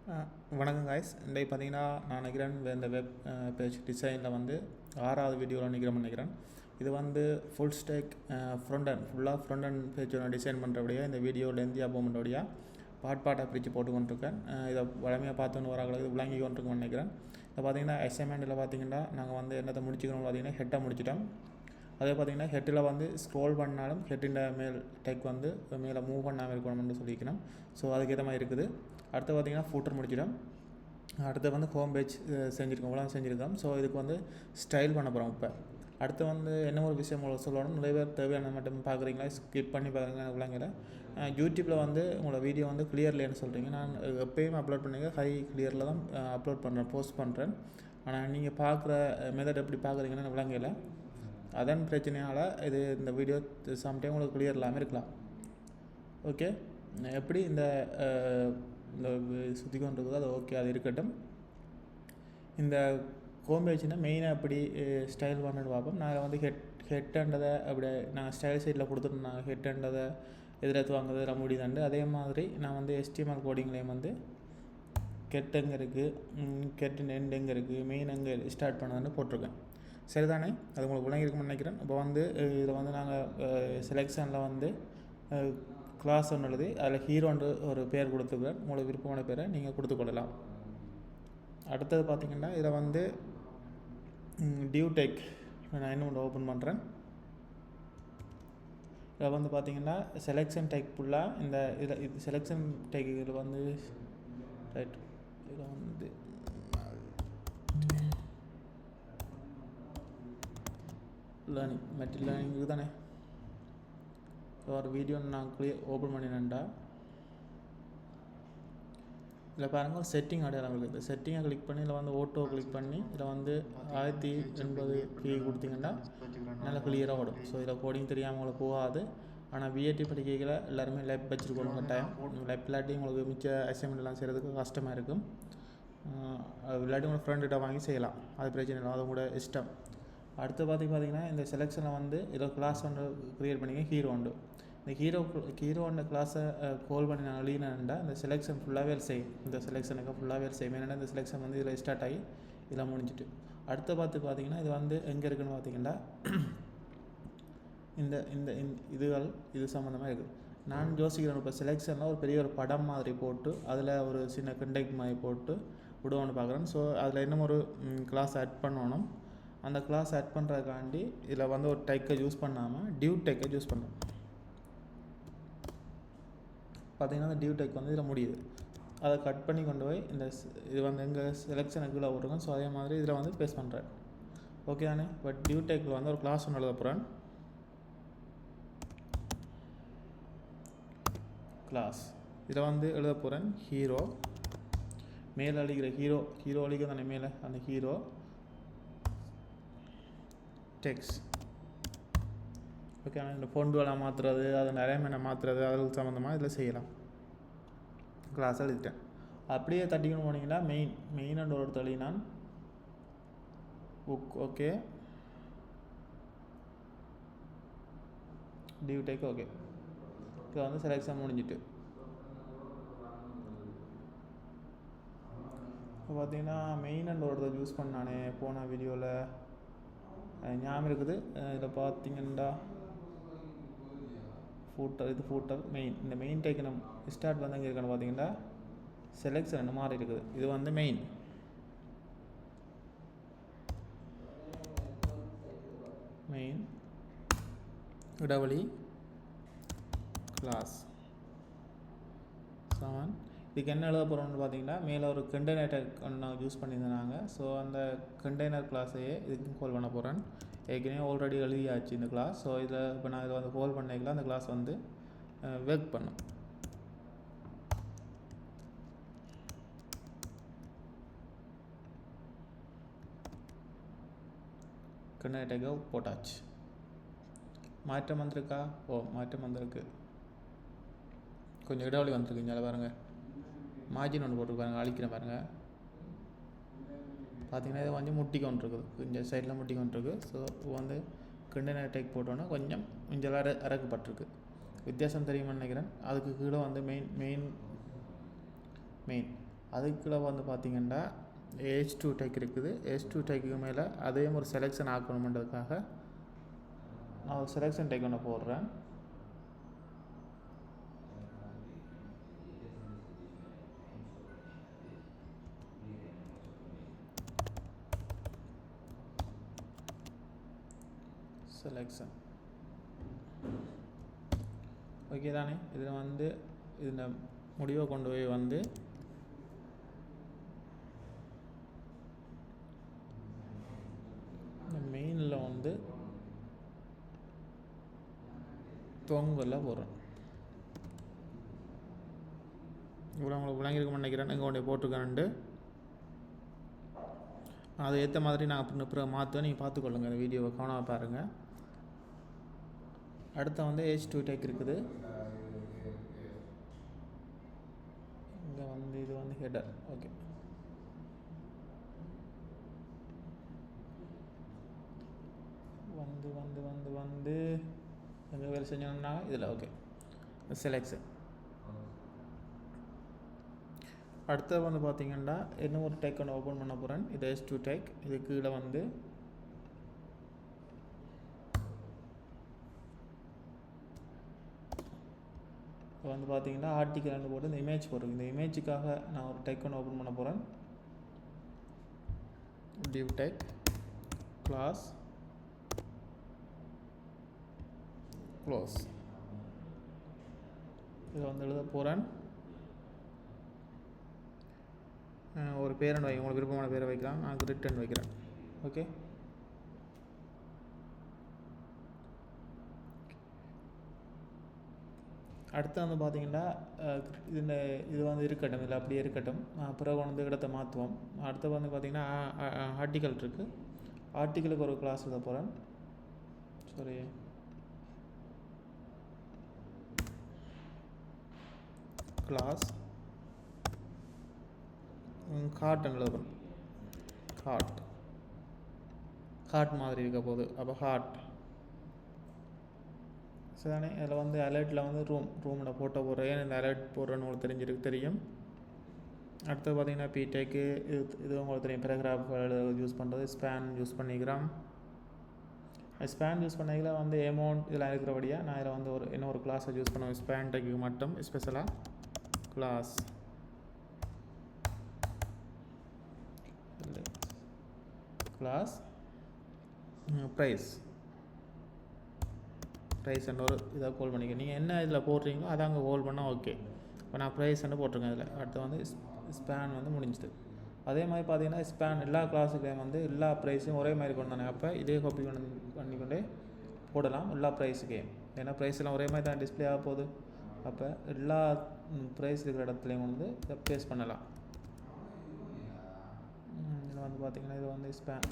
வணக்கம் காய்ஸ். இன்றைக்கு பார்த்தீங்கன்னா நான் நினைக்கிறேன் இந்த வெப் பேஜ் டிசைனில் வந்து 6வது வீடியோவில் நினைக்கிறேன். இது வந்து ஃபுல் ஸ்டேக் ஃபுல்லாக ஃப்ரண்ட் அண்ட் பேஜோட டிசைன் பண்ணுறபடியாக இந்த வீடியோ லெந்தியாக போகும்போடியாக பாட்டாக பிரித்து போட்டுக்கொண்டிருக்கேன். இதை வளமையாக பார்த்தோன்னு வராங்களுக்கு இது விளங்கி கொண்டிருக்குன்னு நினைக்கிறேன். இப்போ பார்த்தீங்கன்னா அசைன்மெண்ட்டில் பார்த்தீங்கன்னா நாங்கள் வந்து என்னத்தை முடிச்சுக்கணும் பார்த்தீங்கன்னா ஹெட்டை முடிச்சிட்டோம். அதே பார்த்திங்கன்னா ஹெட்டில் வந்து ஸ்க்ரோல் பண்ணாலும் ஹெட்டின் மேல் டெக் வந்து மேலே மூவ் பண்ணாமல் இருக்கணும்னு சொல்லிக்கணும். ஸோ அதுக்கேற்ற மாதிரி இருக்குது. அடுத்து பார்த்திங்கன்னா ஃபூட்டர் முடிச்சிடும். அடுத்து வந்து ஹோம் பேஜ் செஞ்சுருக்கோம், இவ்வளோ செஞ்சுருக்கோம். ஸோ இதுக்கு வந்து ஸ்டைல் பண்ண போகிறோம். இப்போ அடுத்து வந்து என்ன ஒரு விஷயம் உங்களுக்கு சொல்லணும், நிறைய பேர் தேவையான மட்டும் பார்க்குறீங்களா, ஸ்கிப் பண்ணி பார்க்குறீங்களா விளங்கல. யூடியூப்பில் வந்து உங்களோட வீடியோ வந்து கிளியர் இல்லைன்னு சொல்கிறீங்க. நான் எப்போயும் அப்லோட் பண்ணுங்க ஹை கிளியரில் தான் அப்லோட் பண்ணுறேன், போஸ்ட் பண்ணுறேன். ஆனால் நீங்கள் பார்க்குற மெத்தட் எப்படி பார்க்குறீங்கன்னு விளங்கலை. அதன் பிரச்சனையால் இந்த வீடியோ சம்டைம் உங்களுக்கு கிளியர் இல்லாமல் இருக்கலாம். ஓகே, எப்படி இந்த சுற்றி கொண்டு இருக்குது அது ஓகே, அது இருக்கட்டும். இந்த கோம்பேஜ்னா மெயினாக எப்படி ஸ்டைல் பண்ணிட்டு பார்ப்போம். நாங்கள் வந்து ஹெட்டன்றதை அப்படி நாங்கள் ஸ்டைல் சைட்டில் கொடுத்துருந்தோம். ஹெட்டன்றதை எதிர்த்து வாங்குறது ரொம்ப முடியுதாண்டு. அதே மாதிரி நான் வந்து HTML கோடிங்லேயும் வந்து கெட் எங்கே இருக்குது, கெட்டின் எண்ட் எங்கே இருக்குது, மெயின் எங்கே ஸ்டார்ட் பண்ணதுன்னு போட்டிருக்கேன். சரிதானே? அது உங்களுக்கு விளங்கிருக்குன்னு நினைக்கிறேன். இப்போ வந்து இதில் வந்து நாங்கள் செலெக்ஷனில் வந்து கிளாஸ் ஒன்று எழுதி அதில் ஹீரோன்ற ஒரு பேர் கொடுத்துருக்கேன். உங்களுக்கு விருப்பமான பேரை நீங்கள் கொடுத்துக்கொள்ளலாம். அடுத்தது பார்த்திங்கன்னா இதில் வந்து டியூடெக் நான் இன்னும் ஒன்று ஓப்பன் பண்ணுறேன். இதில் வந்து பார்த்திங்கன்னா செலெக்ஷன் டெக் ஃபுல்லாக இது செலெக்ஷன் டெக் இதில் வந்து ரைட். இதில் வந்து லேர்னிங் மெட்டீரியல் லேர்னிங் இது தானே. ஒரு வீடியோ நான் ஓப்பன் பண்ணினேன்டா. இதில் பாருங்கள், செட்டிங் அடையாளம் இருக்குது. செட்டிங்கை கிளிக் பண்ணி இதில் வந்து ஓட்டோ கிளிக் பண்ணி இதில் வந்து 1080 கீ கொடுத்தீங்கன்னா நல்லா கிளியராக ஓடும். ஸோ இதில் கோடிங் தெரியாமல் உங்களுக்கு போகாது. ஆனால் விஏடி படிக்கைகளை எல்லாருமே லேப் வச்சுருக்கணும். கட்டாயம் லேப் இல்லாட்டி உங்களுக்கு மிச்ச அசைன்மெண்ட்லாம் செய்கிறதுக்கு கஷ்டமாக இருக்கும். இல்லாட்டி உங்களுக்கு ஃப்ரெண்ட்கிட்ட வாங்கி செய்யலாம், அது பிரச்சனை இல்லை, அது கூட இஷ்டம். அடுத்து பார்த்திங்கன்னா இந்த செலெக்ஷனில் வந்து இதில் கிளாஸ் ஒன்று க்ரியேட் பண்ணிங்க, ஹீரோ உண்டு. இந்த ஹீரோ ஒன்று கிளாஸை கால் பண்ணி நான் எழுதினேன்டா இந்த செலெக்ஷன் ஃபுல்லாகவே செய்யும். இந்த செலெக்ஷனுக்கு ஃபுல்லாகவே செய்யும். ஏன்னா இந்த செலெக்ஷன் வந்து இதில் ஸ்டார்ட் ஆகி இதில் முடிஞ்சிட்டு. அடுத்து பார்த்திங்கன்னா இது வந்து எங்கே இருக்குதுன்னு பார்த்திங்கன்னா இந்த இந்த இது சம்மந்தமாக இருக்குது. நான் யோசிக்கிறேன், இப்போ செலெக்ஷனில் ஒரு பெரிய ஒரு படம் மாதிரி போட்டு அதில் ஒரு சின்ன கண்டெக்ட் மாதிரி போட்டு விடுவோன்னு பார்க்குறேன். ஸோ அதில் இன்னும் ஒரு கிளாஸ் ஆட் பண்ணணும். அந்த கிளாஸ் ஆட் பண்ணுறதுக்காண்டி இதில் வந்து ஒரு டெக்கை யூஸ் பண்ணாமல் டியூ டெக்கை யூஸ் பண்ணுறோம். பார்த்திங்கன்னா அந்த டியூ டெக் வந்து இதில் முடியுது. அதை கட் பண்ணி கொண்டு போய் இது வந்து எங்கள் செலெக்ஷனுக்குள்ளே விட்ருக்கோம். ஸோ அதே மாதிரி இதில் வந்து பேஸ்ட் பண்ணுறேன். ஓகே தானே? பட் டியூ டெக்கில் வந்து ஒரு கிளாஸ் ஒன்று எழுத போகிறேன். கிளாஸ் இதில் வந்து எழுத போகிறேன் ஹீரோ. மேலே அழிக்கிற ஹீரோ அழிக்க தானே மேலே அந்த ஹீரோ டெக்ஸ். ஓகே, ஆனால் இந்த ஃபோன்டுவெல்லாம் மாற்றுறது, அது நிறைய மாற்றுறது, அதுக்கு சம்மந்தமாக இதில் செய்யலாம். கிளாஸ் எழுதிட்டேன். அப்படியே தட்டிக்கணும் போனீங்கன்னா மெயின் அண்ட் ஒரு தள்ளி நான் book. Okay, div tag. Okay, இப்போ வந்து செலெக்ஷன் முடிஞ்சிட்டு இப்போ பார்த்தீங்கன்னா மெயின் அண்ட் ஒரு யூஸ் பண்ணானே போன வீடியோவில் ஞாபகம் இருக்குது. இதில் பார்த்தீங்கன்னா ஃபூட்டர் மெயின். இந்த மெயின் டேக்கு நம்ம ஸ்டார்ட் வந்து எங்கே இருக்குன்னு பார்த்தீங்கன்னா செலெக்ஷன் என்ன மாதிரி இருக்குது. இது வந்து மெயின். இடவழி கிளாஸ் 7. இதுக்கு என்ன எழுத போகிறோம்னு பார்த்தீங்கன்னா மேலே ஒரு கண்டெய்னர் டேக் ஒன்று நாங்கள் யூஸ் பண்ணியிருந்தாங்க. ஸோ அந்த கண்டெய்னர் கிளாஸையே இதுக்கு கால் பண்ண போகிறேன். ஏற்கனவே ஆல்ரெடி எழுதியாச்சு இந்த கிளாஸ். ஸோ இதில் இப்போ நான் இதில் வந்து கால் பண்ணிக்கலாம். அந்த கிளாஸ் வந்து ஒர்க் பண்ணும். கண்டெய்னர் டேக்கை போட்டாச்சு. மாற்றம் வந்திருக்கா? மாற்றம் வந்திருக்கு. கொஞ்சம் இடைவெளி வந்திருக்கு. இங்கே பாருங்கள், மார்ஜின் ஒன்று போட்டுருப்பாருங்க, அழிக்கிறேன் பாருங்கள். பார்த்திங்கன்னா இது கொஞ்சம் முட்டி கொண்டு இருக்குது, இந்த சைடில் முட்டி கொண்டு இருக்குது. ஸோ வந்து கண்டெய்னர் டேக் போட்டோன்னா கொஞ்சம் இஞ்செல்லாம் இறக்கப்பட்டிருக்கு. வித்தியாசம் தெரியுமா நினைக்கிறேன். அதுக்கு கீழே வந்து மெயின் அதுக்குள்ள வந்து பார்த்திங்கன்னா H2 டேக் இருக்குது. H2 டேக்கு மேலே அதே ஒரு செலெக்ஷன் ஆக்கணுமென்றதுக்காக நான் ஒரு செலெக்ஷன் டேக் ஒன்று போடுறேன். செலெக்ஷன் ஓகே தானே. இதில் வந்து இந்த முடிவை கொண்டு போய் வந்து இந்த மெயினில் வந்து தொங்கலில் போடுறேன். இவ்வளோ உங்களுக்கு விளங்கியிருக்கும்னு நினைக்கிறேன். இங்கே கொண்டு போட்டிருக்கேன்ட்டு அதை ஏற்ற மாதிரி நான் அப்புறம் மாற்றுவேன். நீங்கள் பார்த்துக்கொள்ளுங்கள். அந்த வீடியோவை கவனமாக பாருங்கள். அடுத்த வந்து H2 டேக் இருக்குது. இங்கே வந்து இது வந்து ஹெடர். ஓகே, வந்து வந்து வந்து வந்து எங்கே வேலை செஞ்சோம்னா இதில் ஓகே செலெக்ஷன். அடுத்தது வந்து பார்த்திங்கன்னா இன்னும் ஒரு டேக் ஒன்று ஓப்பன் பண்ண போகிறேன். இது H2 டேக். இது கீழே வந்து இப்போ வந்து பார்த்திங்கன்னா ஆர்டிக்கல் போட்டு இந்த இமேஜ் போடுறேன். இந்த இமேஜுக்காக நான் ஒரு டேக் ஒன்று ஓப்பன் பண்ண போகிறேன். div tag class close. இதை வந்து எழுத போகிறேன். ஒரு பேரண்ட் வை, உங்களுக்கு விருப்பமான பேரை வைக்கலாம். நான் ரிட்டன் வைக்கிறேன். ஓகே, அடுத்து வந்து பார்த்திங்கன்னா இது வந்து இருக்கட்டும், இல்லை அப்படியே இருக்கட்டும். பிறகு வந்து இடத்த மாற்றுவோம். அடுத்து வந்து பார்த்திங்கன்னா ஆர்டிக்கல் இருக்குது. ஆர்டிக்கலுக்கு ஒரு கிளாஸ் எழுத போகிறேன். சாரி, கிளாஸ் ஹார்ட்னு எழுதணும். ஹார்ட் மாதிரி இருக்க போகுது. அப்போ ஹார்ட் சரிதானே. அதில் வந்து அலர்ட்டில் வந்து ரூமில் ஃபோட்டோ போடுறேன். இந்த அலர்ட் போடுறேன்னு உங்களுக்கு தெரியும். அடுத்து பார்த்திங்கன்னா பிடேக்கு இது உங்களுக்கு தெரியும். பேராகிராஃப் யூஸ் பண்ணுறது. ஸ்பேன் யூஸ் பண்ணிக்கிறோம். ஸ்பேன் யூஸ் பண்ணிக்கல வந்து அமௌண்ட் இதெல்லாம் இருக்கிறபடியாக நான் இதில் வந்து இன்னொரு கிளாஸை யூஸ் பண்ணுவேன். ஸ்பேன் டேக்கு மட்டும் ஸ்பெஷலாக கிளாஸ் ப்ரைஸ் என்ற ஒரு இதை கோல் பண்ணிக்க. நீங்கள் என்ன இதில் போடுறீங்களோ அதை அங்கே ஹோல்ட் பண்ணால் ஓகே. இப்போ நான் ப்ரைஸ் போட்டிருக்கேன் இதில். அடுத்து வந்து ஸ்பேன் வந்து முடிஞ்சுது. அதே மாதிரி பார்த்தீங்கன்னா ஸ்பேன் எல்லா கிளாஸுக்குலேயும் வந்து எல்லா ப்ரைஸையும் ஒரே மாதிரி கொண்டு வந்தாங்க. அப்போ இதே காப்பி பண்ணிக்கொண்டே போடலாம் எல்லா ப்ரைஸுக்கேயும். ஏன்னா ப்ரைஸ்லாம் ஒரே மாதிரி தான் டிஸ்பிளே ஆக போகுது. அப்போ எல்லா ப்ரைஸ் இருக்கிற இடத்துலையும் வந்து இதை பேஸ்ட் பண்ணலாம். இதில் வந்து பார்த்திங்கன்னா இது வந்து ஸ்பேன்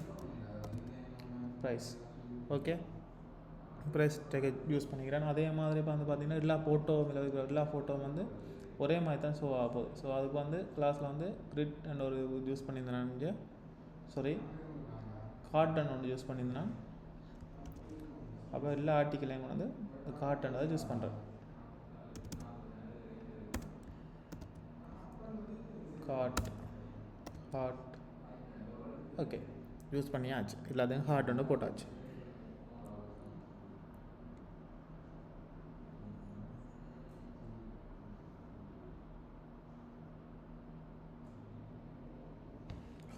ப்ரைஸ் ஓகே ப்ரைஸ் டேக்கை யூஸ் பண்ணிக்கிறேன். அதே மாதிரி இப்போ வந்து பார்த்திங்கன்னா எல்லா ஃபோட்டோவும் வந்து ஒரே மாதிரி தான் ஷோ ஆக போகுது. ஸோ அதுக்கு வந்து கிளாஸில் வந்து கிரிட் அண்ட் ஒரு யூஸ் பண்ணியிருந்தேன் நான் இங்கே. காட்டன் ஒன்று யூஸ் பண்ணியிருந்தேன். அப்போ எல்லா ஆர்டிக்கலையும் வந்து காட்டன் அதை யூஸ் பண்ணுறேன். ஹார்ட் ஓகே யூஸ் பண்ணியாச்சு. எல்லாத்தையும் ஹார்ட் ஒன்று போட்டாச்சு.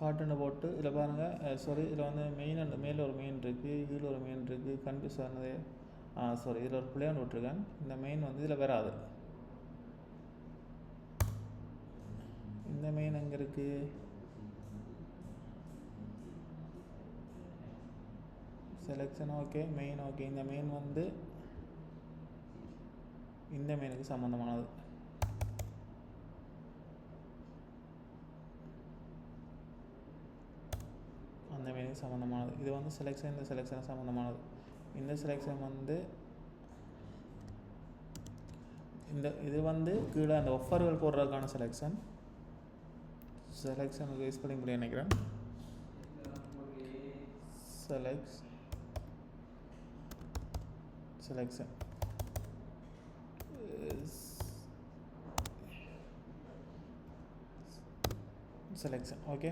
ஹார்ட்டுன்னு போட்டு இதில் பாருங்கள். இதில் வந்து மேலே ஒரு மெயின் இருக்குது, கீழே ஒரு மெயின் இருக்குது. கன்ஃபியூஸ் ஆனது. இதில் ஒரு பிள்ளையாண்டு விட்ருக்கேன். இந்த மெயின் வந்து இதில் வராது. இந்த மெயின் எங்கே இருக்குது? Selection okay, main okay. இந்த மெயின் வந்து இந்த மெயினுக்கு சம்மந்தமானது. அந்த மெயினுக்கு சம்மந்தமானது. இது வந்து செலெக்ஷன் இந்த செலெக்ஷன் சம்மந்தமானது. இந்த செலெக்ஷன் வந்து இது வந்து கீழே அந்த ஆஃபர்கள் போடுறதுக்கான செலெக்ஷனுக்கு யூஸ் பண்ணி முடியும் நினைக்கிறேன். Selection selection. ஓகே,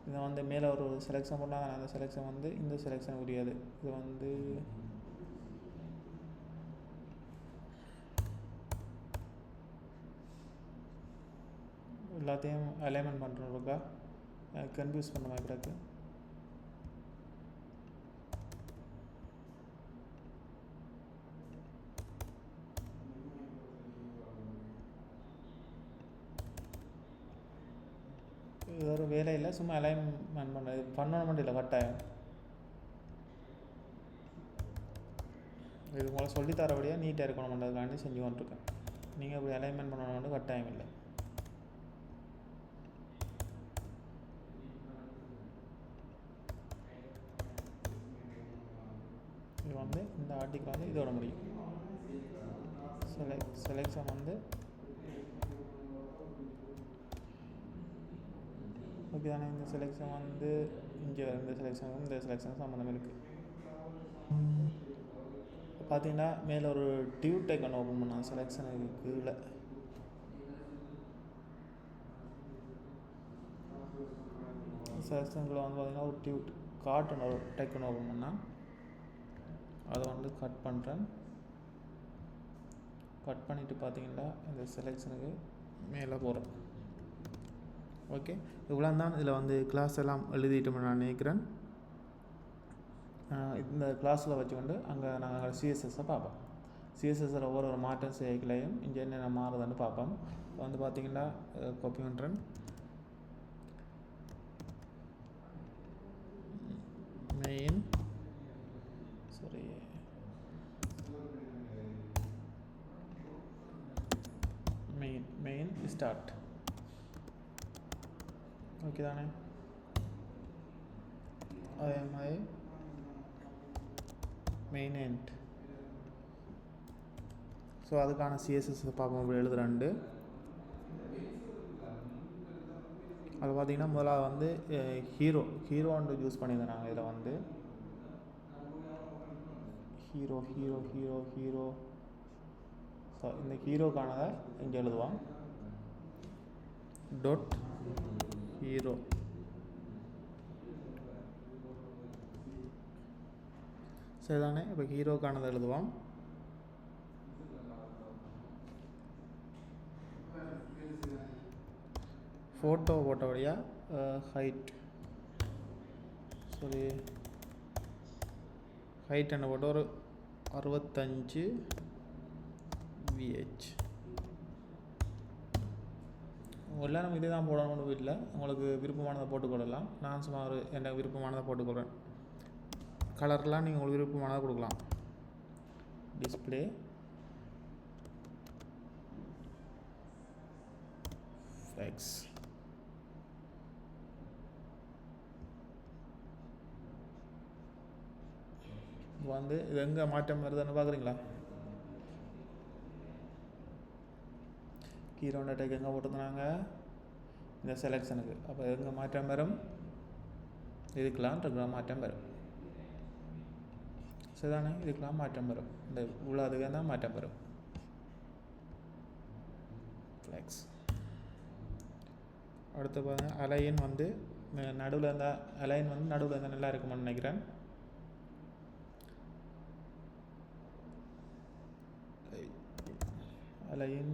இதை வந்து மேலே ஒரு செலெக்ஷன் பண்ணால் அந்த செலெக்ஷன் வந்து இந்த செலெக்ஷன் உரியது. இது வந்து எல்லாத்தையும் அலைன்மெண்ட் பண்ணுறதுக்கா கன்ஃபியூஸ் பண்ண மாதிரி கிடக்கு. இது ஒரு வேலை இல்லை, சும்மா அலைன்மெண்ட் பண்ணணும் மட்டும் இல்லை, கட்டாயம் இது உங்களை சொல்லித்தரபடியாக நீட்டாக இருக்கணும்ன்றதுக்காண்டி செஞ்சு கொண்டிருக்கேன். நீங்கள் அப்படி அலைன்மெண்ட் பண்ணணும்னு கட்டாயம் இல்லை. இது வந்து இந்த ஆர்டிக்கிள் வந்து இதோட முடியும். செலெக்ஷன் வந்து ஓகே தானே. இந்த செலெக்ஷன் வந்து இங்கே இந்த செலெக்ஷன் சம்மந்தம் இருக்குது. பார்த்தீங்கன்னா மேலே ஒரு டியூ டேக்கன் ஓப்பன் பண்ணால் செலெக்ஷனுக்கு கீழே செலெக்ஷனுக்குள்ள வந்து பார்த்திங்கன்னா ஒரு டியூ கார்ட்டுன்னு ஒரு டேக்கன் ஓப்பன் பண்ணால் அதை வந்து கட் பண்ணுறேன். கட் பண்ணிவிட்டு பார்த்தீங்கன்னா இந்த செலெக்ஷனுக்கு மேலே போகிறேன். ஓகே, இவ்வளோ தான். இதில் வந்து கிளாஸ் எல்லாம் எழுதிட்டோம்னு நான் நினைக்கிறேன். இந்த கிளாஸில் வச்சுக்கொண்டு அங்கே நாங்கள் சிஎஸ்எஸ்ஸை பார்ப்போம். சிஎஸ்எஸ்ஸில் ஒவ்வொரு மாற்றம் செய்யலையும் இங்கே என்னென்ன மாறுதுன்னு பார்ப்போம். வந்து பார்த்திங்கன்னா காப்பி பண்ணுறேன். Main start. ஓகே தானே. அதே மாதிரி மெயின் எண்ட். ஸோ அதுக்கான சிஎஸ்எஸ் பார்ப்போம். அப்படி எழுதுறாண்டு அது பார்த்திங்கன்னா முதலாக வந்து ஹீரோன்னு யூஸ் பண்ணியிருந்தேன் நாங்கள். இதில் வந்து ஹீரோ ஸோ இந்த ஹீரோக்கானதை இங்கே எழுதுவோம். Dot hero. சரிதானே. இப்போ ஹீரோக்கானதை எழுதுவோம். ஃபோட்டோ போட்டபடியாக ஹைட் என்ன போட்டு ஒரு 65 VH. எல்லாரும் இதே தான் போடணும்னு வீட்டில் உங்களுக்கு விருப்பமானதை போட்டுக்கொள்ளலாம். நான் சும்மா எனக்கு விருப்பமானதை போட்டுக்கொள்கிறேன். கலர்லாம் நீங்கள் உங்களுக்கு விருப்பமானதை கொடுக்கலாம். Display flex. வந்து இது எங்கே மாற்றம் வருதுன்னு பார்க்குறீங்களா? ஹீரோண்ட டேக் எங்கே போட்டிருந்தாங்க? இந்த செலெக்ஷனுக்கு. அப்போ எங்கே மாற்றம் வரும்? இதுக்கெல்லாம் மாற்றம் வரும். சரிதானே. இதுக்கெல்லாம் மாற்றம் வரும். இந்த உள்ளதுக்கு தான் மாற்றம் வரும். ஃப்ளெக்ஸ். அடுத்து பாருங்க, அலைன் வந்து நடுவில் இருந்தால் அலைன் வந்து நடுவில் இருந்தால் நல்லா இருக்குமான்னு நினைக்கிறேன். அலைன்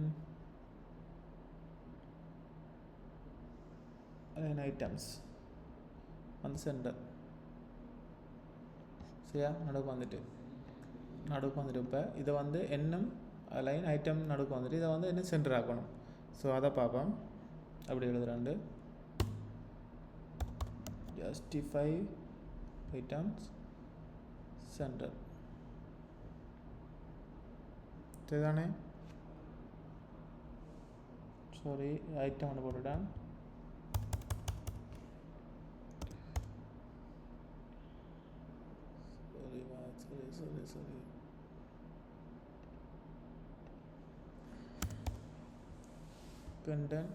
ஐட்டம்ஸ் வந்து சென்டர். சரியா. நடுவுக்கு வந்துட்டு இப்போ இதை வந்து என்னும் லைன் ஐட்டம் நடுவுக்கு வந்துட்டு இதை வந்து என்ன சென்டர் ஆக்கணும். ஸோ அதை பார்ப்போம். அப்படி எழுதுறாண்டு ஜஸ்டிஃபை ஐட்டம்ஸ் சென்டர். சரிதானே. சாரி, ஐட்டம் ஒன்று போட்டுட்டேன். சரி கண்டென்ட்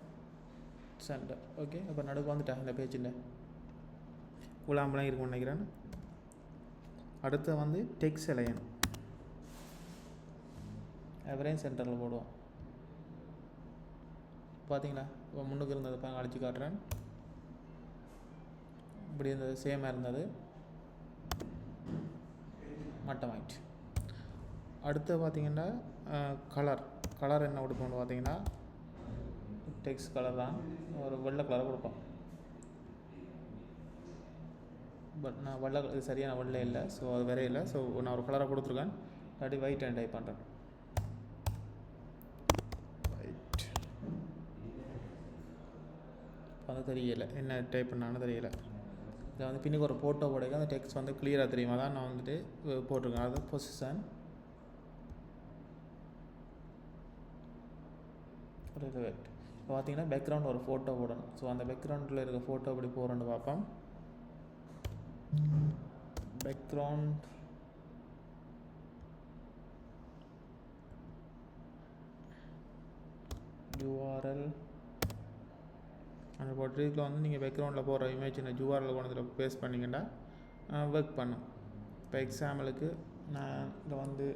சென்டர். ஓகே, அப்போ நடுக்கு வந்துட்டேன். இந்த பேஜில் குழாம்பெலாம் இருக்கும்னு நினைக்கிறேன். அடுத்து வந்து டெக்ஸ்ட் அலைன் அவரையும் சென்டரில் போடுவோம். பார்த்தீங்களா. இப்போ முன்னுக்கு இருந்ததை அழிச்சு காட்டுறேன். இப்படி இருந்தது, சேமாக இருந்தது, மட்டமாயிடுச்சு. அடுத்து பார்த்திங்கன்னா கலர் என்ன கொடுப்போம்னு பார்த்தீங்கன்னா டெக்ஸ்ட் கலர் தான், ஒரு வெள்ளை கலரை கொடுப்போம். பட் நான் வெள்ளை இது சரியான வெள்ளை இல்லை, ஸோ அது வேற இல்லை. ஸோ நான் ஒரு கலரை கொடுத்துருக்கேன், இல்லாட்டி ஒயிட் அண்ட் டைப் பண்ணுறேன். ஒயிட் அது தெரியலை, என்ன டைப் பண்ணான்னு தெரியலை. இதில் வந்து பின்னுக்கு ஒரு ஃபோட்டோ போடுங்க, அந்த டெக்ஸ்ட் வந்து கிளியராக தெரியுமா தான் நான் வந்துட்டு போட்டிருக்கேன். அது பொசிஷன் ரிலெவெண்ட். இப்போ பார்த்தீங்கன்னா பேக்ரவுண்ட் ஒரு ஃபோட்டோ போடணும். ஸோ அந்த பேக்ரவுண்டில் இருக்க ஃபோட்டோ எப்படி போகிறோன்னு பார்ப்போம். பேக்ரவுண்ட் URL அந்த போட்டில் வந்து நீங்கள் பேக்ரவுண்டில் போடுற இமேஜ் இந்த URL கொண்டு பேஸ்ட் பண்ணிங்கன்னா ஒர்க் பண்ணும். இப்போ எக்ஸாம்பிளுக்கு நான் இங்கே வந்து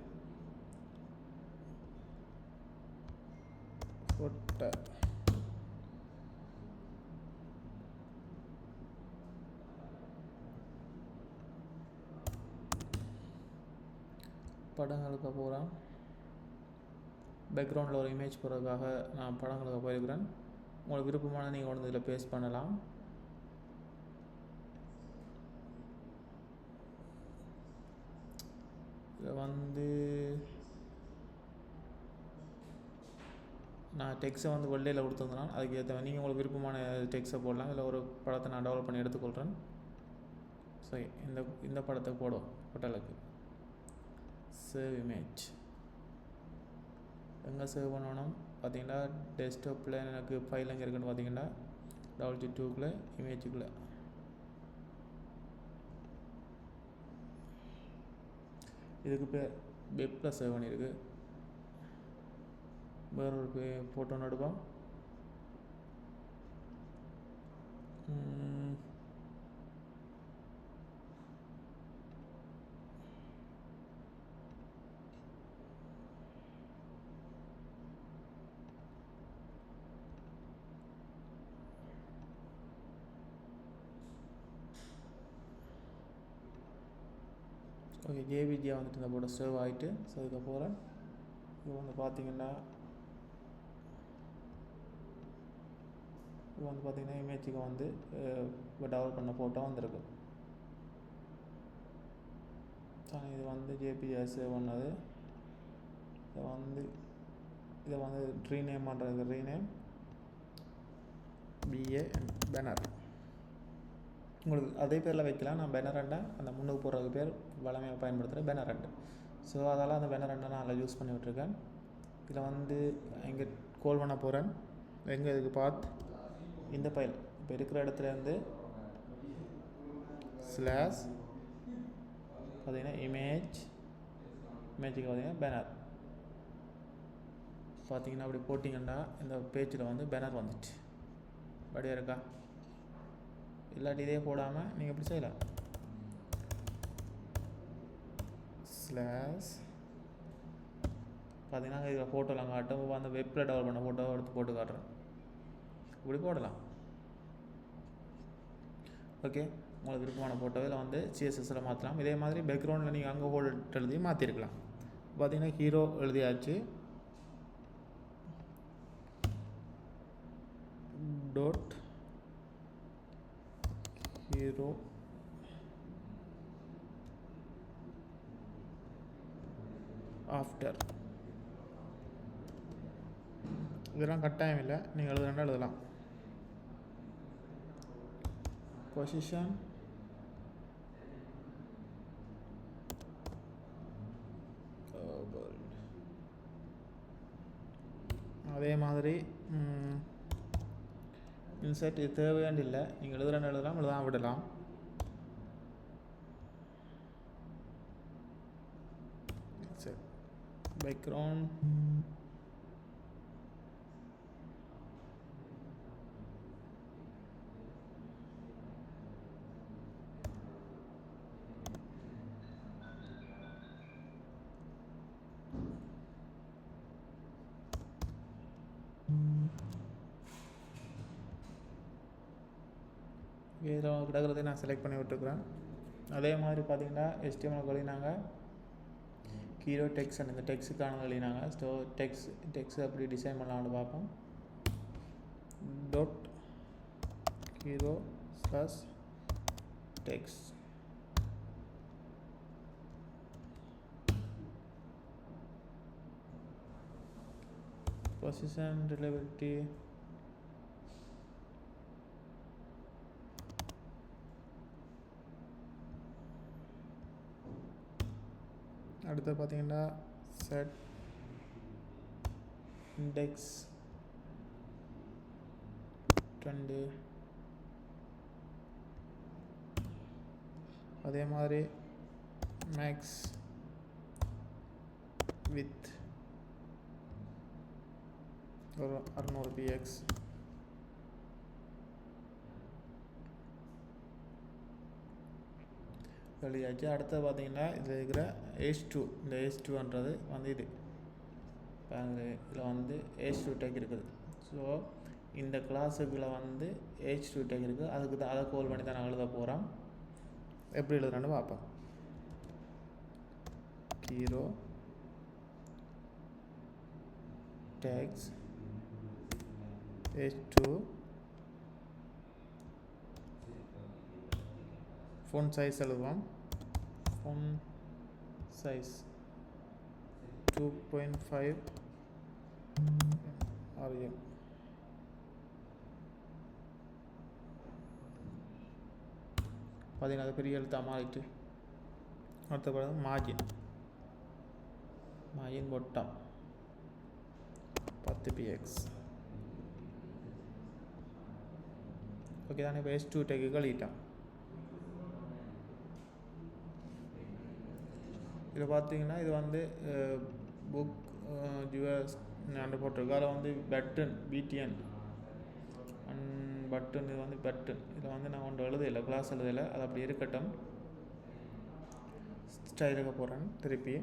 ஃபோட்டோ படங்களுக்கு போகிறேன். பேக்ரவுண்டில் ஒரு இமேஜ் போடுறதுக்காக நான் படங்களுக்கு போயிருக்கிறேன். உங்களுக்கு விருப்பமான நீங்கள் கொண்டு இதில் பேஸ்ட் பண்ணலாம். இதில் வந்து நான் டெக்ஸ்ட்டை வந்து வெள்ளையில் கொடுத்துருந்தேன், அதுக்கு ஏற்ற நீங்கள் உங்களுக்கு விருப்பமான டெக்ஸ்ட்டை போடலாம். இல்லை ஒரு படத்தை நான் டெவலப் பண்ணி எடுத்துக்கொள்கிறேன். ஸோ இந்த படத்தை போடும் ஹோட்டலுக்கு சேவ் இமேஜ். எங்கே சேவ் பண்ணணும் பார்த்தீங்கன்னா டெஸ்க்டாப்பில் எனக்கு ஃபைல் எங்கே இருக்குன்னு பார்த்தீங்கன்னா WG2க்குள்ளே இமேஜுக்குள்ளே இதுக்கு பேர் வெப்பில் சேவ் பண்ணியிருக்கு. வேறொரு ஃபோட்டோ எடுப்போம். ஓகே, ஜேவிஜியாக வந்துட்டு இந்த போட சேவ் ஆகிட்டு. ஸோ இதுக்கப்புறம் இது வந்து பார்த்திங்கன்னா இமேஜுக்கு வந்து டெவலப் பண்ண ஃபோட்டோ வந்திருக்கு. இது வந்து ஜேபிஜியாக சேவ் பண்ணது. இதை வந்து ரீநேம் பண்ணுறது, ரீநேம் BA பேனர். உங்களுக்கு அதே பேரில் வைக்கலாம். நான் பேனரண்டை அந்த முன்னுக்கு போடுறதுக்கு பேர் வளமையாக பயன்படுத்துகிற பேனரண்டு. ஸோ அதெல்லாம் அந்த பேனரண்டை நான் அதில் யூஸ் பண்ணி விட்டுருக்கேன். இதில் வந்து இங்கே கோல் பண்ண போகிறேன். எங்கே இதுக்கு இந்த ஃபைல் இப்போ இருக்கிற இடத்துலேருந்து ஸ்லாஷ் பார்த்தீங்கன்னா இமேஜுக்கு பார்த்தீங்கன்னா பேனர் பார்த்தீங்கன்னா அப்படி போட்டிங்கன்னா இந்த பேஜில் வந்து பேனர் வந்துச்சு. படியாக இருக்கா? இல்லாட்டி இதே போடாமல் நீங்கள் எப்படி செய்யலாம், ஸ்லாஷ் பார்த்தீங்கன்னா இதில் ஃபோட்டோலாம் காட்டும். அந்த வெப்பில் டெவலப் பண்ண ஃபோட்டோவை எடுத்து போட்டு காட்டுறேன். இப்படி போடலாம். ஓகே, உங்களுக்கு விருப்பமான ஃபோட்டோவில் வந்து CSSல மாற்றலாம். இதே மாதிரி பேக்ரவுண்டில் நீங்கள் அங்கே ஹோல்ட் எழுதி மாற்றிருக்கலாம். பார்த்தீங்கன்னா ஹீரோ எழுதியாச்சு. Dot hero after. இதெல்லாம் கட்டாயம் இல்லை, நீங்கள் எழுதலாம். பொசிஷன் அதே மாதிரி இன்சர்ட் இது தேவையாண்டு இல்லை, நீங்கள் எழுதலாம் விடலாம். சரி, பேக்ரவுண்ட் வேறு கிடக்கிறதை நான் செலக்ட் பண்ணி விட்டுருக்குறேன். அதே மாதிரி பார்த்தீங்கன்னா HTML எழுதினாங்க ஹீரோ டெக்ஸ் இந்த டெக்ஸுக்கான எழுதினாங்க. ஸோ டெக்ஸ் அப்படி டிசைன் பண்ணலாம்னு பார்ப்போம். டாட் ஹீரோ ப்ளஸ் டெக்ஸ் பொசிஷன் ரிலேபிலிட்டி அடுத்து பார்த்தீங்கன்னா செட் இண்டெக்ஸ் 20 அதே மாதிரி மேக்ஸ் வித் ஒரு 600 px எழுதியாச்சு. அடுத்து பார்த்தீங்கன்னா இதில் இருக்கிற H2 இந்த H2ன்றது வந்து இது இதில் வந்து H2 டேக் இருக்குது. ஸோ இந்த கிளாஸுக்குள்ளே வந்து H2 டேக் இருக்குது. அதுக்கு தான் அதை கோல் பண்ணி தான் நான் எழுத போகிறோம். எப்படி எழுதுறான்னு பார்ப்போம். Hero tags H2 font size எழுதுவோம். font size 2.5 rm. பார்த்தீங்கன்னா அது பெரிய எழுத்தாக மாறிட்டு. அடுத்த படம் மார்ஜின் பொட்டம் 10 px. ஓகே தானே. இப்போ H2 டேக்கு கழிட்டான். இதில் பார்த்தீங்கன்னா இது வந்து புக் ஜுவஸ் போட்டிருக்கு. அதில் வந்து பட்டன் BTN பட்டன் இது வந்து பட்டன். இதில் வந்து நான் ஒன்று எழுதலை, கிளாஸ் எழுதலை, அது அப்படி இருக்கட்டும். ஸ்டைலுக்கு போகிறேன். திருப்பி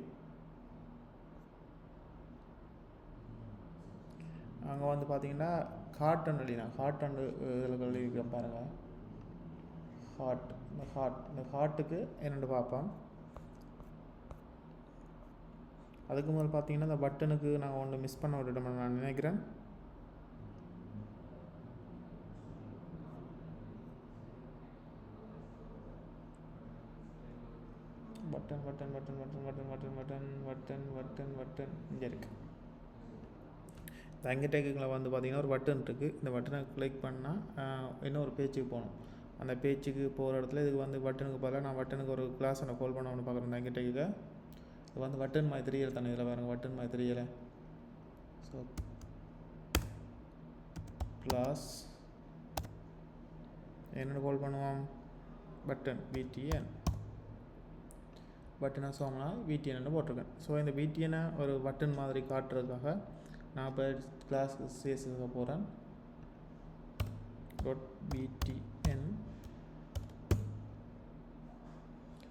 அங்கே வந்து பார்த்தீங்கன்னா ஹார்ட்னு எழுதினா இதில் எழுதிக்கிறேன் பாருங்கள். இந்த ஹார்ட்டுக்கு என்னென்னு பார்ப்போம். அதுக்கு முதல்ல பார்த்தீங்கன்னா இந்த பட்டனுக்கு நாங்கள் ஒன்று மிஸ் பண்ண விட்டுட்டோம் நான் நினைக்கிறேன். Button button button button button button button button button button இங்கே இருக்குது. இந்த அங்கே டேக்குகளை வந்து பார்த்திங்கன்னா ஒரு பட்டன் இருக்குது. இந்த பட்டனை கிளிக் பண்ணால் இன்னொரு பேஜுக்கு போகணும். அந்த பேஜுக்கு போகிற இடத்துல இதுக்கு வந்து பட்டனுக்கு பதிலாக நான் பட்டனுக்கு ஒரு கிளாஸ் ஒன்று கால் பண்ண ஒன்று பார்க்குறேன். இந்த அங்கே டேக்குக்கு இது வந்து பட்டன் மாதிரி தெரியலை தானே. இதில் பாருங்கள் பட்டன் மாதிரி தெரியலை. ஸோ ப்ளஸ் என்னென்னு கால் பண்ணுவோம். பட்டன் BTN பட்டனை சோம்னா BTN போட்டிருக்கேன். ஸோ இந்த BTN ஒரு பட்டன் மாதிரி காட்டுறதுக்காக நான் இப்போ கிளாஸ் CSS போகிறேன். .btn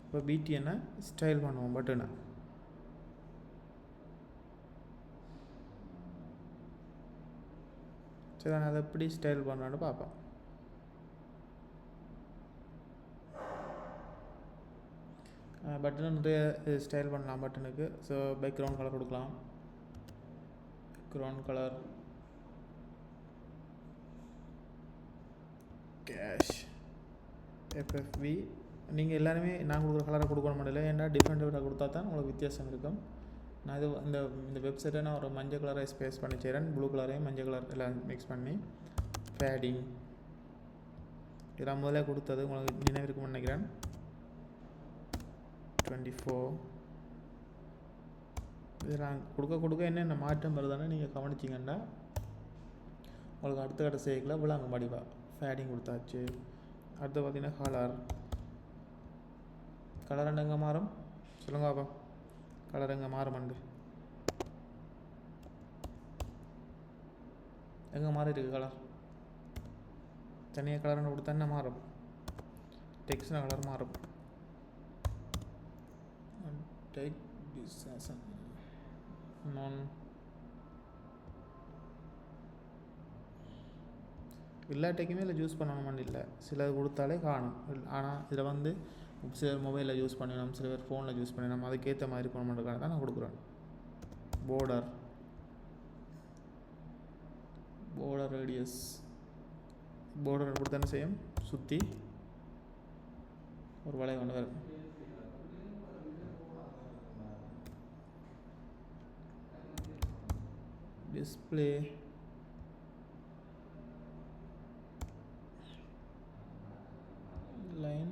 இப்போ BTN ஸ்டைல் பண்ணுவோம் பட்டனை. சரி நான் அதை எப்படி ஸ்டைல் பண்ணலான்னு பார்ப்பேன். பட்டனை நிறைய ஸ்டைல் பண்ணலாம் பட்டனுக்கு. ஸோ பேக்ரவுண்ட் கலர் கொடுக்கலாம். Background colour cash FFV. நீங்கள் எல்லாருமே நான் கொடுக்குற கலரை கொடுக்கணும் முடியல. ஏன்னா டிஃப்ரெண்ட் கொடுத்தா தான் உங்களுக்கு வித்தியாசம் இருக்கும். நான் இது இந்த வெப்சைட்டை நான் ஒரு மஞ்சள் கலரை ஸ்பேஸ் பண்ணி செய்கிறேன். ப்ளூ கலரையும் மஞ்சள் கலர் எல்லாம் மிக்ஸ் பண்ணி ஃபேடிங் இதெல்லாம் முதல்ல கொடுத்தது உங்களுக்கு நினைவிருக்கும்னு நினைக்கிறேன். 24 இதெல்லாம் கொடுக்க என்னென்ன மாற்றம் வருதுன்னு நீங்கள் கவனிச்சிங்கன்னா உங்களுக்கு அடுத்த கட்ட செய்யல விளாங்க மடிவா. ஃபேடிங் கொடுத்தாச்சு. அடுத்து பார்த்தீங்கன்னா கலர் எங்கே மாறும் சொல்லுங்க பாப்பா. கலர் எங்கே மாறுமண்டு எங்கே மாறி இருக்குது கலர். தனியாக கலர்னு கொடுத்தா என்ன மாறும். டெக்ஸ்ட்னா கலர் மாறும். டேக் திஸ் as non இல்லாட்டிக்குமே இதில் யூஸ் பண்ணணும்னு இல்லை, சிலது கொடுத்தாலே காணும். ஆனால் இதில் வந்து சிலர் மொபைலில் யூஸ் பண்ணிடணும், சில பேர் ஃபோனில் யூஸ் பண்ணிடணும், அதுக்கேற்ற மாதிரி பண்ணணுன்றதுக்காக தான் நான் கொடுக்குறேன். border radius border கொடுத்து என்ன செய்யும், சுற்றி ஒரு வளையம் கொண்டு வரும். display line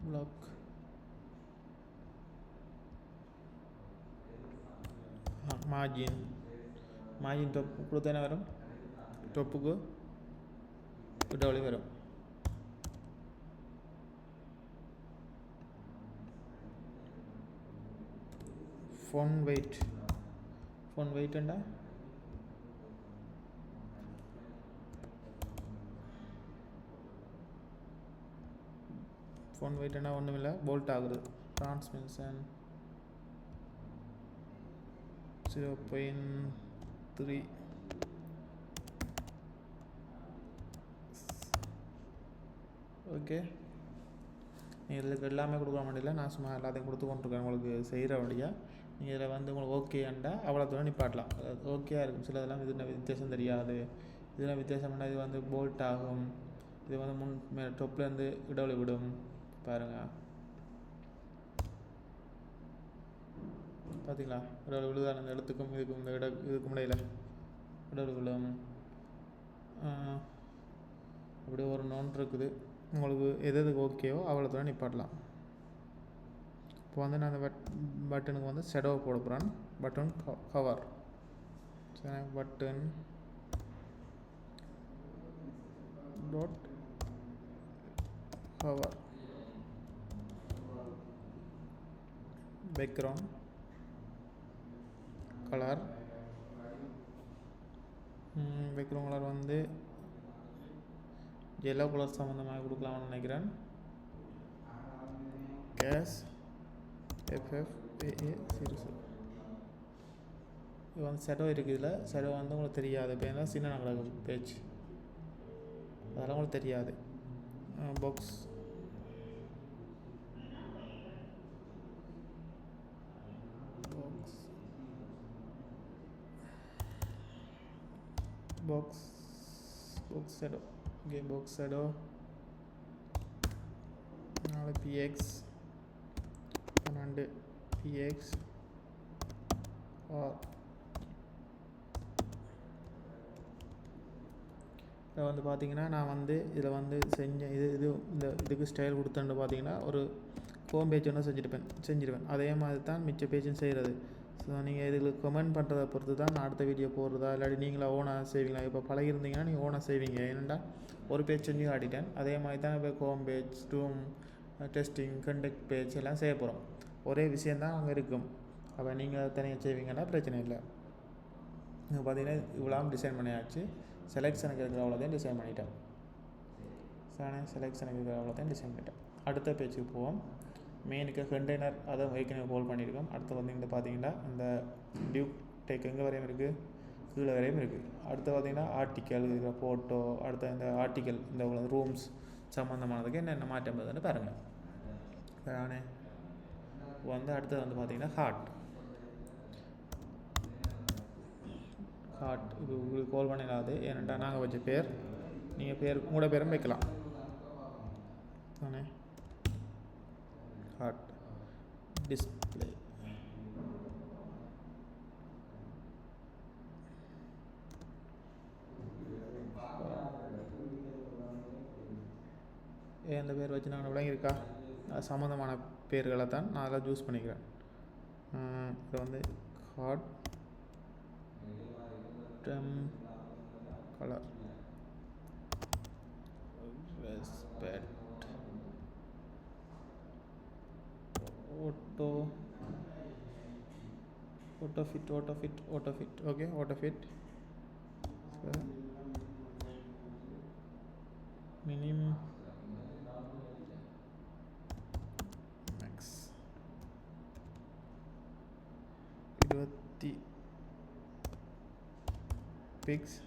block margin top கொடுத்தா என்ன வரும், டொப்புக்கு இடவழி வரும். font weight என்ன font weight என்ன ஒன்றும் இல்லை, போல்ட் ஆகுது. transmission 0.3 okay. நீங்கள் இதுக்கு எல்லாமே கொடுக்க மாட்டேல, நான் சும்மா எல்லாத்தையும் கொடுத்து கொண்டிருக்கேன் உங்களுக்கு செய்கிற வழியாக. நீங்கள் இதில் வந்து உங்களுக்கு ஓகேண்டா அவ்வளோ தூரம் நிப்பாட்டலாம். ஓகேயாக இருக்கும். சில இதெல்லாம் இது வித்தியாசம் தெரியாது. இதெல்லாம் வித்தியாசம்னா இது வந்து போல்ட் ஆகும், இது வந்து முன் டொப்லேருந்து இடவெளி விடும். பாருங்கள், பார்த்தீங்களா, இடவெளி விழுதான அந்த இடத்துக்கும் இதுக்கும் இந்த இதுக்கு முடையில் இடவெளி விழும். அப்படியே ஒரு நோன் இருக்குது. உங்களுக்கு எதுக்கு ஓகேவோ அவ்வளோ தூரம் நிப்பாட்டலாம். இப்போ வந்து நான் அந்த பட்டனுக்கு வந்து ஷெடோவை போட போகிறேன். பட்டன் கவர், சரி, button dot hover, background colour, background colour வந்து எல்லோ கலர் சம்மந்தமாக கொடுக்கலாம்னு நினைக்கிறேன். கேஸ் FFAA சீரிஸ். இது வந்து ஷெடோ இருக்குது. இதில் ஷெடோ வந்து உங்களுக்கு தெரியாது. இப்போ என்ன சின்ன நடக்கும் பேஜ், அதெல்லாம் உங்களுக்கு தெரியாது. Box shadow. Okay, box shadow 4 px 12 px ஆர். இதை வந்து பார்த்தீங்கன்னா நான் வந்து இதில் வந்து செஞ்சேன். இதுக்கு ஸ்டைல் கொடுத்தேன்னு பார்த்தீங்கன்னா ஒரு ஹோம் பேஜ் ஒன்று செஞ்சுருவேன். அதே மாதிரி தான் மிச்ச பேஜும் செய்கிறது. ஸோ நீங்கள் இதில் கமெண்ட் பண்ணுறதை பொறுத்து தான் நான் அடுத்த வீடியோ போடுறதா, இல்லாட்டி நீங்களாக ஓனாக செய்வீங்களா. இப்போ பழகிருந்தீங்கன்னா நீங்கள் ஓனாக செய்வீங்க. ஏன்னா ஒரு பேஜ் செஞ்சு காட்டிட்டேன். அதே மாதிரி தான் இப்போ home page, room testing, conduct page எல்லாம் செய்ய போகிறோம். ஒரே விஷயந்தான் அங்கே இருக்கும். அப்போ நீங்கள் தனியாக செய்வீங்கன்னா பிரச்சனை இல்லை. இங்கே பார்த்தீங்கன்னா இவ்வளோ டிசைன் பண்ணியாச்சு. செலெக்ஷனுக்கு இருக்கிற அவ்வளோதையும் டிசைன் பண்ணிட்டேன். செலெக்ஷனுக்கு இருக்கிற அவ்வளோதையும் டிசைன் பண்ணிட்டேன். அடுத்த பேஜுக்கு போவோம். மெயினுக்கு கண்டெய்னர் அதை ஏற்கனவே ஹோல்ட் பண்ணியிருக்கோம். அடுத்து வந்து இங்கே பார்த்தீங்கன்னா இந்த டியூப் டேக் எங்கே வரையும் இருக்குது, கீழே வரையும் இருக்குது. அடுத்து பார்த்தீங்கன்னா ஆர்டிக்கல் இருக்கிற ஃபோட்டோ, அடுத்த இந்த ஆர்டிக்கல் இந்த ரூம்ஸ் சம்மந்தமானதுக்கு என்னென்ன மாற்றம் வருதுன்னு பாருங்கள். நானே வந்து அடுத்தது வந்து பார்த்தீங்கன்னா ஹார்ட் இது உங்களுக்கு கால் பண்ணிடாது. ஏன்னாட்டா நாங்கள் வச்ச பேர், நீங்கள் பேர் உங்களோட பேரும் வைக்கலாம் தானே. ஹார்ட் டிஸ்பிளே எந்த பேர் வச்சு நாங்கள் விளங்கியிருக்கா, சம்மந்தமான பேர்களை தான் நான் அதெல்லாம் சூஸ் பண்ணிக்கிறேன். இது வந்து hard colour respect auto fit okay, auto fit minimum max 25 pix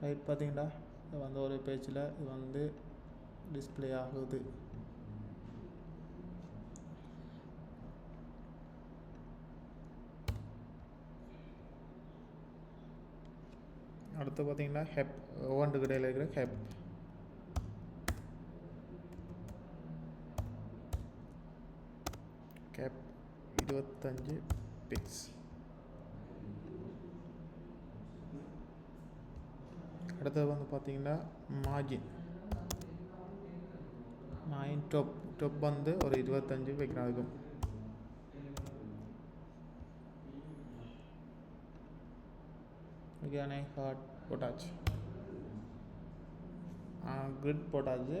right. பார்த்தீங்களா, இது வந்து ஒரு பேஜில் இது வந்து டிஸ்பிளே ஆகுது. அடுத்து பார்த்தீங்கன்னா ஹெப், ஒவ்வொன்றுக்கு இடையில் இருக்கிற ஹெப். Gap 25 fix. அடுத்தது வந்து பார்த்தீங்கன்னா மார்ஜின் டொப் வந்து ஒரு 25 வைக்கிறாங்க. ஓகேண்ணே. ஹார்ட் போட்டாச்சு, கிரிட் போட்டாச்சு.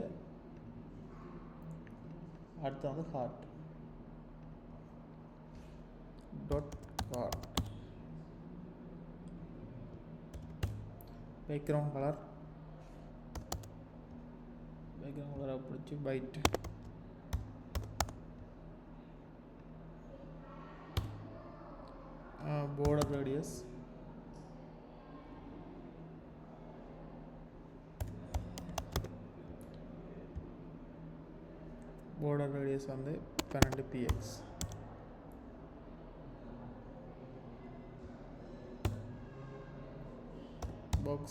அடுத்து வந்து ஹார்ட் டாட் ஹார்ட். பேக்ரவுண்ட் கலரை பிடிச்சி பைட். border radius வந்து 12 px. box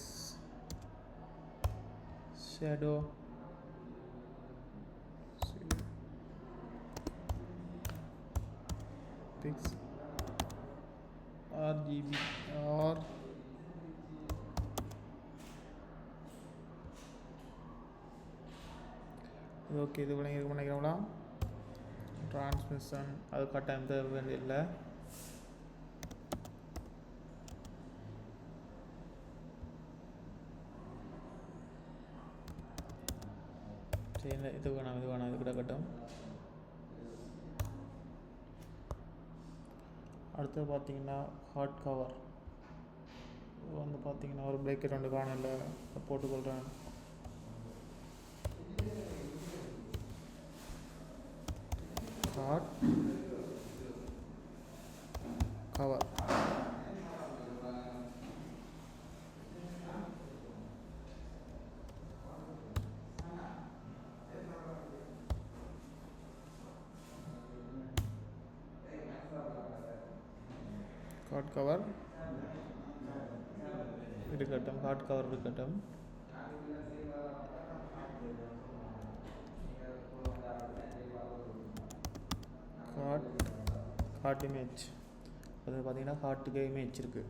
shadow pix RGB or okay. இது பண்ணிக்கிறோம்னா டிரான்ஸ்மிஷன் அது கட்டாயம் தேவை வேண்டியதில்லை. சரி, இது வேணாம் இது கிடக்கட்டும். அடுத்து பார்த்தீங்கன்னா ஹார்ட் கவர் வந்து பார்த்தீங்கன்னா ஒரு பிரேக்கெட் ரெண்டு காணல போட்டுக்கொள்கிறேன். ஹார்ட் கவர் இருக்கட்டும். ஹார்ட் கவர் இருக்கட்டும். ஹார்ட் இமேஜ் அது பார்த்தீங்கன்னா ஹார்ட்டுக்கு இமேஜ் இருக்குது.